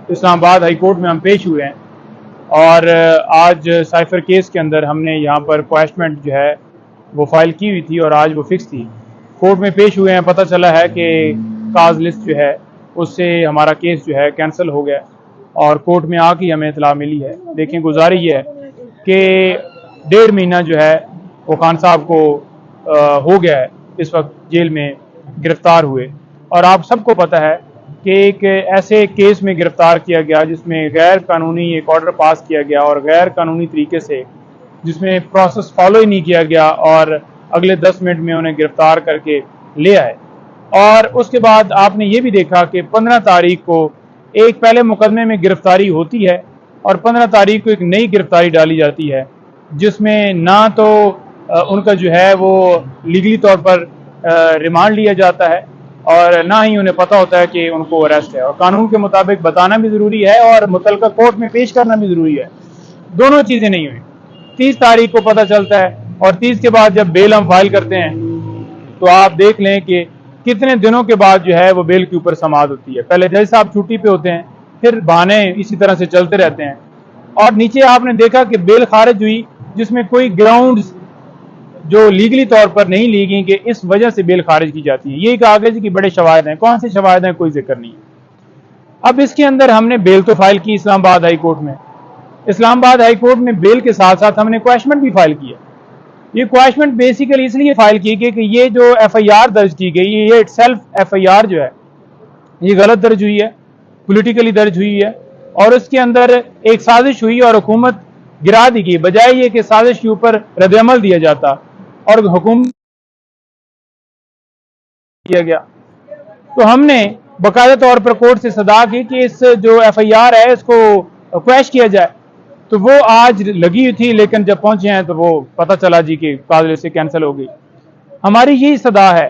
اسلام آباد high court میں ہم پیش ہوئے ہیں اور آج سائفر کیس کے اندر ہم نے یہاں پر کویشمنٹ جو ہے وہ فائل کی ہوئی تھی اور آج وہ فکس تھی. کورٹ میں پیش ہوئے ہیں. پتہ چلا ہے کہ کاز لسٹ جو ہے اس سے ہمارا کیس جو ہے کینسل ہو گیا اور کورٹ میں آ کے ہمیں اطلاع ملی ہے. دیکھیں گزارش یہ ہے کہ 1.5 مہینہ جو ہے وہ خان صاحب کو ہو گیا ہے اس وقت جیل میں گرفتار ہوئے، اور آپ سب کو پتہ ہے کہ ایک ایسے کیس میں گرفتار کیا گیا جس میں غیر قانونی ایک آرڈر پاس کیا گیا اور غیر قانونی طریقے سے جس میں پروسیس فالو ہی نہیں کیا گیا اور اگلے 10 منٹ میں انہیں گرفتار کر کے لے آئے. اور اس کے بعد آپ نے یہ بھی دیکھا کہ 15 تاریخ کو ایک پہلے مقدمے میں گرفتاری ہوتی ہے اور 15 تاریخ کو ایک نئی گرفتاری ڈالی جاتی ہے جس میں نہ تو ان کا جو ہے وہ لیگلی طور پر ریمانڈ لیا جاتا ہے اور نہ ہی انہیں پتہ ہوتا ہے کہ ان کو اریسٹ ہے، اور قانون کے مطابق بتانا بھی ضروری ہے اور متعلقہ کورٹ میں پیش کرنا بھی ضروری ہے. دونوں چیزیں نہیں ہوئی. 30 تاریخ کو پتہ چلتا ہے اور 30 کے بعد جب بیل ہم فائل کرتے ہیں تو آپ دیکھ لیں کہ کتنے دنوں کے بعد جو ہے وہ بیل کے اوپر سماعت ہوتی ہے. پہلے جج صاحب چھٹی پہ ہوتے ہیں، پھر بہانے اسی طرح سے چلتے رہتے ہیں، اور نیچے آپ نے دیکھا کہ بیل خارج ہوئی جس میں کوئی گراؤنڈز جو لیگلی طور پر نہیں لی گئی کہ اس وجہ سے بیل خارج کی جاتی ہے. یہی کہا گیا کہ بڑے شواہد ہیں. کون سے شواہد ہیں؟ کوئی ذکر نہیں ہے. اب اس کے اندر ہم نے بیل تو فائل کی اسلام آباد ہائی کورٹ میں. اسلام آباد ہائی کورٹ میں بیل کے ساتھ ساتھ ہم نے کویشمنٹ بھی فائل کیا. یہ کویشمنٹ بیسیکلی اس لیے فائل کی گئی کہ یہ جو ایف آئی آر درج کی گئی، یہ itself F I R جو ہے یہ غلط درج ہوئی ہے، پولیٹیکلی درج ہوئی ہے، اور اس کے اندر ایک سازش ہوئی اور حکومت گرا دی گئی، بجائے یہ کہ سازش کے اوپر رد عمل دیا جاتا اور حکومت کیا گیا. تو ہم نے باقاعدہ طور پر کورٹ سے صدا کی کہ اس جو ایف آئی آر ہے اس کو کویش کیا جائے. تو وہ آج لگی ہوئی تھی، لیکن جب پہنچے ہیں تو وہ پتہ چلا جی کہ کاغذ سے کینسل ہو گئی. ہماری یہی صدا ہے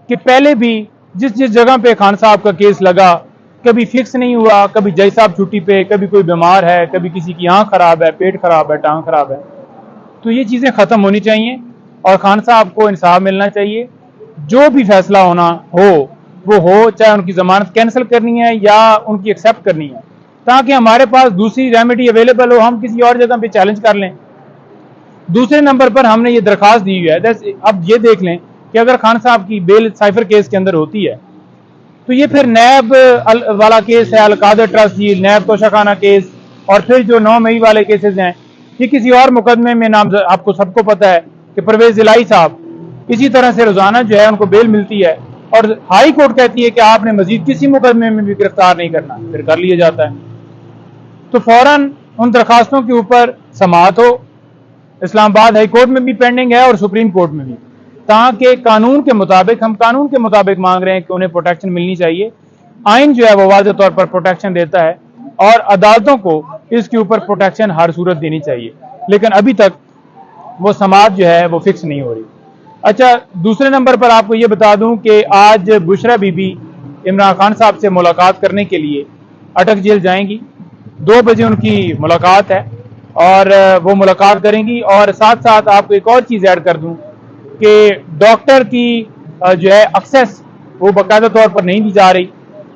کہ پہلے بھی جس جگہ پہ خان صاحب کا کیس لگا کبھی فکس نہیں ہوا، کبھی جج صاحب چھٹی پہ، کبھی کوئی بیمار ہے، کبھی کسی کی آنکھ خراب ہے، پیٹ خراب ہے، ٹانگ خراب ہے. تو یہ چیزیں ختم ہونی چاہیے اور خان صاحب کو انصاف ملنا چاہیے. جو بھی فیصلہ ہونا ہو وہ ہو، چاہے ان کی ضمانت کینسل کرنی ہے یا ان کی ایکسیپٹ کرنی ہے، تاکہ ہمارے پاس دوسری ریمیڈی اویلیبل ہو، ہم کسی اور جگہ پہ چیلنج کر لیں. دوسرے نمبر پر ہم نے یہ درخواست دی ہوئی ہے. اب یہ دیکھ لیں کہ اگر خان صاحب کی بیل سائفر کیس کے اندر ہوتی ہے تو یہ پھر نیب والا کیس ہے، القادر ٹرسٹ، نیب توشہ خانہ کیس، اور پھر جو 9 مئی والے کیسز ہیں یہ کسی اور مقدمے میں نام آپ کو سب کو پتہ ہے کہ پرویز الہی صاحب اسی طرح سے روزانہ جو ہے ان کو بیل ملتی ہے اور ہائی کورٹ کہتی ہے کہ آپ نے مزید کسی مقدمے میں بھی گرفتار نہیں کرنا، پھر کر لیا جاتا ہے. تو فوراً ان درخواستوں کے اوپر سماعت ہو. اسلام آباد ہائی کورٹ میں بھی پینڈنگ ہے اور سپریم کورٹ میں بھی، تاکہ قانون کے مطابق، ہم قانون کے مطابق مانگ رہے ہیں کہ انہیں پروٹیکشن ملنی چاہیے. آئین جو ہے وہ واضح طور پر پروٹیکشن دیتا ہے اور عدالتوں کو اس کے اوپر پروٹیکشن ہر صورت دینی چاہیے، لیکن ابھی تک وہ سماعت جو ہے وہ فکس نہیں ہو رہی. اچھا، دوسرے نمبر پر آپ کو یہ بتا دوں کہ آج بشرا بی بی عمران خان صاحب سے ملاقات کرنے کے لیے اٹک جیل جائیں گی. 2 بجے ان کی ملاقات ہے اور وہ ملاقات کریں گی. اور ساتھ ساتھ آپ کو ایک اور چیز ایڈ کر دوں کہ ڈاکٹر کی جو ہے ایکسیس وہ باقاعدہ طور پر نہیں دی جا رہی.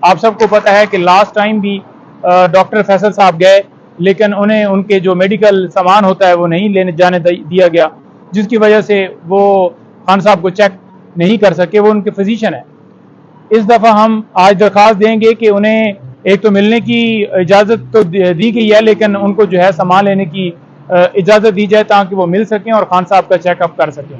آپ سب کو پتہ ہے کہ لاسٹ ٹائم بھی ڈاکٹر فیصل صاحب گئے لیکن انہیں ان کے جو میڈیکل سامان ہوتا ہے وہ نہیں لینے جانے دیا گیا، جس کی وجہ سے وہ خان صاحب کو چیک نہیں کر سکے. وہ ان کے فزیشین ہیں. اس دفعہ ہم آج درخواست دیں گے کہ انہیں ایک تو ملنے کی اجازت تو دی گئی ہے لیکن ان کو جو ہے سامان لینے کی اجازت دی جائے تاکہ وہ مل سکیں اور خان صاحب کا چیک اپ کر سکیں،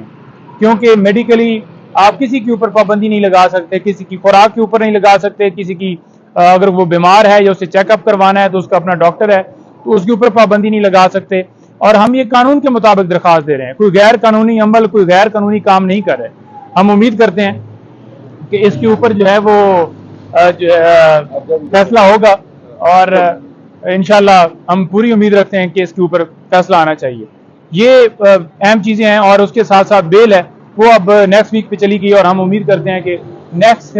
کیونکہ میڈیکلی آپ کسی کے اوپر پابندی نہیں لگا سکتے، کسی کی خوراک کے اوپر نہیں لگا سکتے، کسی کی اگر وہ بیمار ہے یا اسے چیک اپ کروانا ہے تو اس کا اپنا ڈاکٹر ہے تو اس کے اوپر پابندی نہیں لگا سکتے. اور ہم یہ قانون کے مطابق درخواست دے رہے ہیں، کوئی غیر قانونی عمل، کوئی غیر قانونی کام نہیں کر رہے. ہم امید کرتے ہیں کہ اس کے اوپر جو ہے وہ فیصلہ ہوگا اور انشاءاللہ ہم پوری امید رکھتے ہیں کہ اس کے اوپر فیصلہ آنا چاہیے. یہ اہم چیزیں ہیں. اور اس کے ساتھ ساتھ بیل ہے وہ اب نیکسٹ ویک پہ چلی گئی اور ہم امید کرتے ہیں کہ نیکسٹ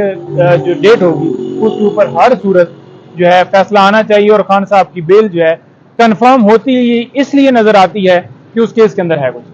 جو ڈیٹ ہوگی اس کے اوپر ہر صورت جو ہے فیصلہ آنا چاہیے اور خان صاحب کی بیل جو ہے کنفرم ہوتی اس لیے نظر آتی ہے کہ اس کیس کے اندر ہے کچھ.